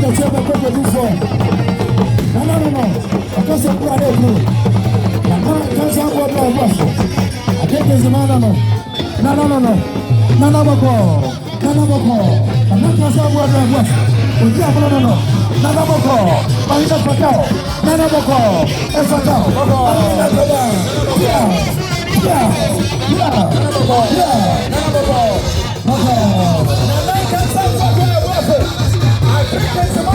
No. Nkasah Boadu Ayeboafo. Nkansah Boadu Ayeboafo. Agric-Nzema no. Nana boko. Nkasah Boadu Ayeboafo. Oji abolo no. Nana boko. Bahina fatao. Nana boko. Efatao. Yeah. Nkasah Boadu Ayeboafo. Agric-Nzema.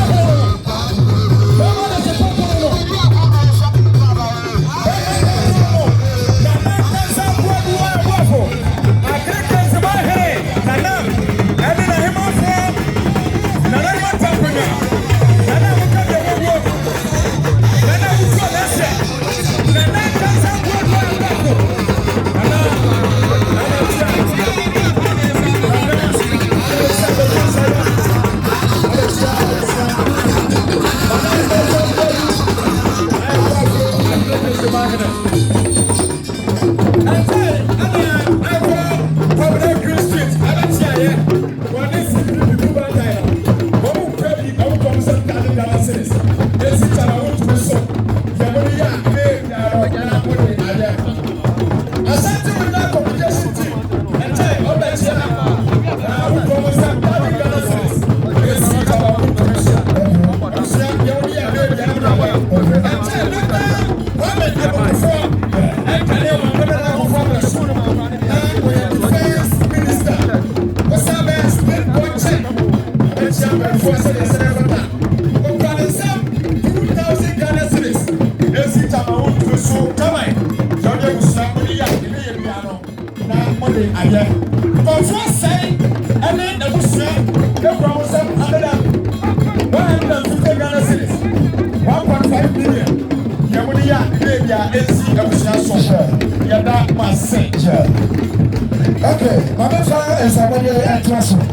Okay, my father is a very attractive.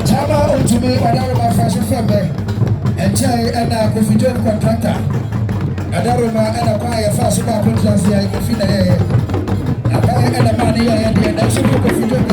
Chama Wontumi Adaroma fashion firm and Jay and a confident contractor. Adaroma and a choir fast about contracts here in the Fina. A buyer and a money and the next confident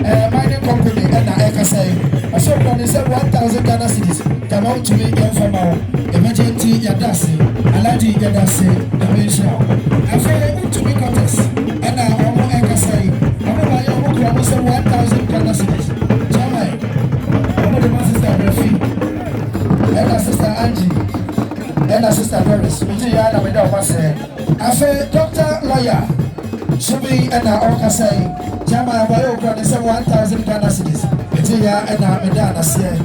and mining company and Nkasah. I saw one is 1,000 Ghana cedis. Come out to me from our emergency Yadasi, Aladi Yadasi, Dimension. I feel to me contest and I own Nkasah. I'm about your book, 1,000 Ghana cedis. Jamai, I'm the sister Rafi, and our sister Angie, and our sister Doris. Mijayana without us. I feel doctor, lawyer, Subi and our Nkasah. Jama bayo kwa nisa 1,000 Ghana cedis. Eti ya ena medana se.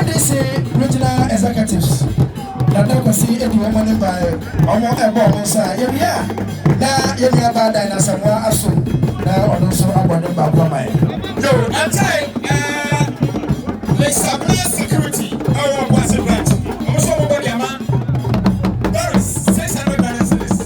NDC regional executives. Nada kwasi edi wamane bae. Omo ebo monsa. Yebia. Na yebia bada na samwa aso. Na ononso abone bakwa mai. Yo, antai let's supply security. Our was right. I'm so about your man. There is 600 Ghana cedis.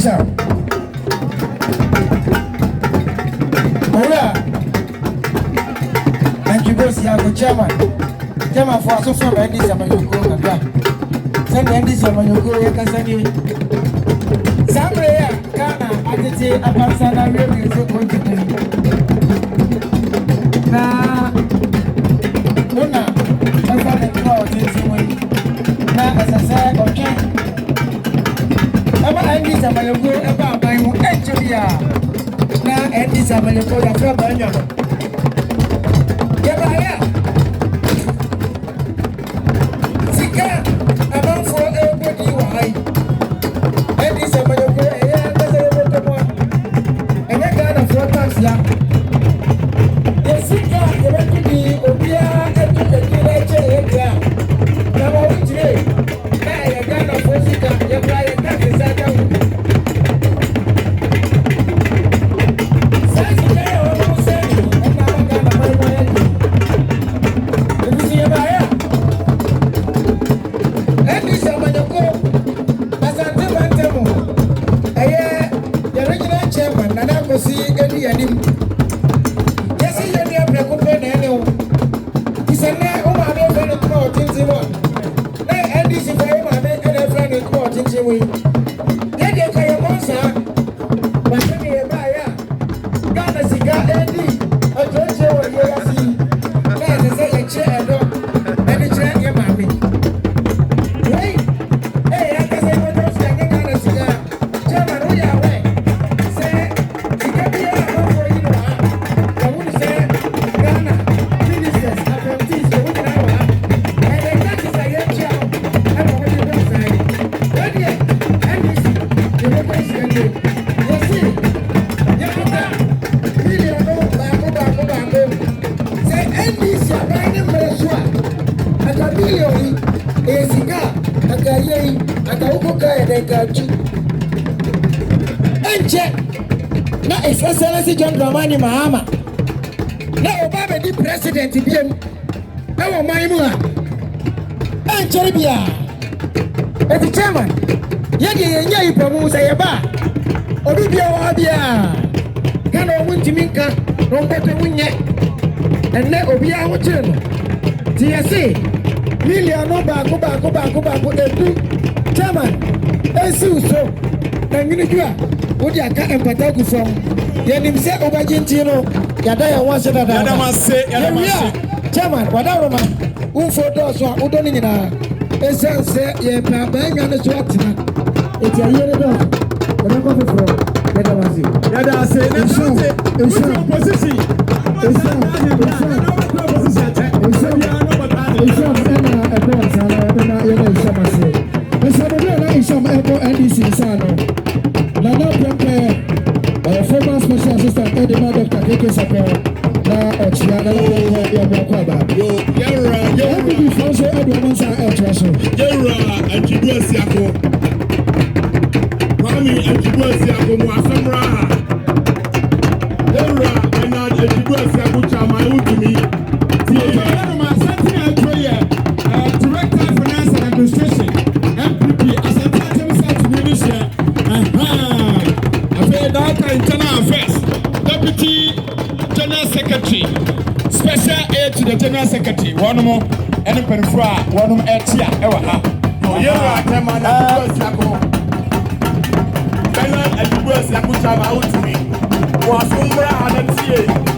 Nkansah. Ora. Thank you boss ya go chairman. Chairman for so from Andy Zamanyoko kaka. Send Andy Zamanyoko ya kasani. Samre ya kana atete apansa na rewe so konti. Na una asa ne kwa otete mo. Na asasa okay. Aba Andy Zamanyoko eba aban mu enchebia. Na Andy Zamanyoko ya fra banyo. Yabaya. Sika abanfo ebodi wa hai. Andy Zamanyoko eya Nkasah Boadu. Ene Ghana for tax ya. Yesika yebekudi obia etu ekire eche edia. Na wa utire. Na ya Ghana for sika yebra ya tax sada. Na Excellency John Dramani Mahama na Obama di president biem na wo man mu a encheri bia eti chairman ye de yenya ipamu say ye ba obi bia wa bia kana o Wontumi nka no mbeto wunye enne obi a wo kire no ti yesi million no ba ko edu chairman esi so na nyini dua wodi aka empata gu from yenim se obagenti no yada ya wanse dada yada mase chairman wadaro ma unfo do so udo ni nyina esense ye pa banya ne so atina eti ayere do wada ko foforo yada mase yada ase na so position former special assistant Edema Dr. Kete na Ochiana Director of Finance and Administration, MPP, Asante, Internal Affairs, Deputy General Secretary, Special Aid to the General Secretary, one more, and a penfra, one more etia, ever. You are a man, and you were Wontumi. Was Umbra and